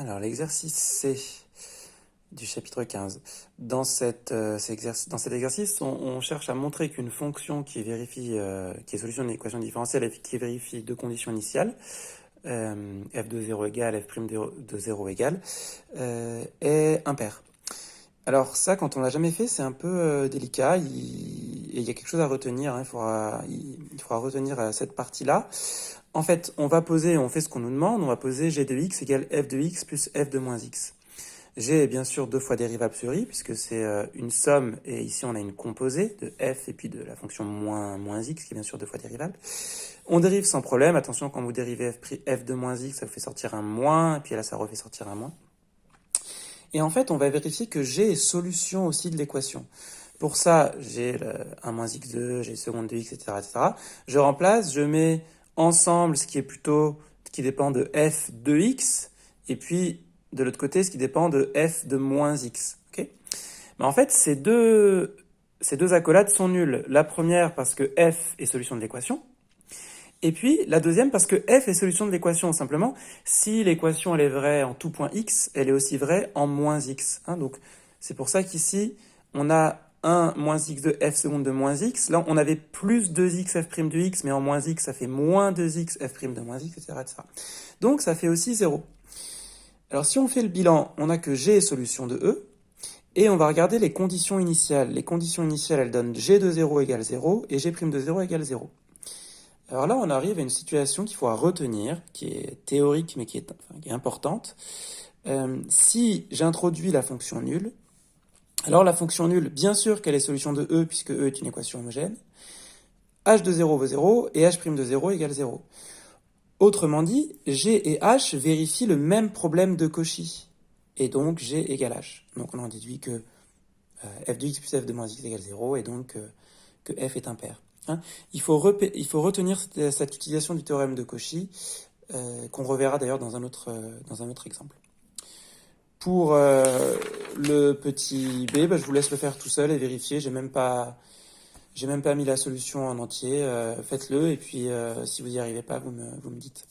Alors, l'exercice C du chapitre 15. Dans cet exercice, on cherche à montrer qu'une fonction qui est solution d'une équation différentielle et qui vérifie deux conditions initiales, f de 0 égale, f' de 0 égale, est impair. Alors ça, quand on l'a jamais fait, c'est un peu délicat. Il y a quelque chose à retenir. Il faudra retenir cette partie-là. En fait, on fait ce qu'on nous demande. On va poser g de x égale f de x plus f de moins x. G est bien sûr deux fois dérivable sur i, puisque c'est une somme, et ici on a une composée de f et puis de la fonction moins x, qui est bien sûr deux fois dérivable. On dérive sans problème. Attention, quand vous dérivez f de moins x, ça vous fait sortir un moins, et puis là ça refait sortir un moins. Et en fait, on va vérifier que G est solution aussi de l'équation. Pour ça, j'ai 1 moins x2, j'ai seconde de x, etc., etc. Je remplace, je mets ensemble ce qui dépend de f de x, et puis de l'autre côté, ce qui dépend de f de moins x. Okay, mais en fait, ces deux accolades sont nulles. La première parce que f est solution de l'équation, et puis la deuxième parce que f est solution de l'équation. Simplement, si l'équation elle est vraie en tout point x, elle est aussi vraie en moins x. Donc c'est pour ça qu'ici, on a 1 moins x de f seconde de moins x. Là, on avait plus 2x f' de x, mais en moins x, ça fait moins 2x f' de moins x, etc., etc. Donc ça fait aussi 0. Alors si on fait le bilan, on a que g est solution de E, et on va regarder les conditions initiales. Les conditions initiales, elles donnent g de 0 égale 0, et g' de 0 égale 0. Alors là, on arrive à une situation qu'il faudra retenir, qui est théorique, mais qui est importante. Si j'introduis la fonction nulle, alors la fonction nulle, bien sûr qu'elle est solution de E, puisque E est une équation homogène. H de 0 vaut 0, et H' de 0 égale 0. Autrement dit, G et H vérifient le même problème de Cauchy. Et donc, G égale H. Donc, on en déduit que f de x plus f de moins x égale 0, et donc que f est impair. Il faut retenir cette utilisation du théorème de Cauchy, qu'on reverra d'ailleurs dans un autre exemple. Pour le petit b, je vous laisse le faire tout seul et vérifier. J'ai même pas mis la solution en entier. Faites-le, et puis si vous n'y arrivez pas, vous me dites.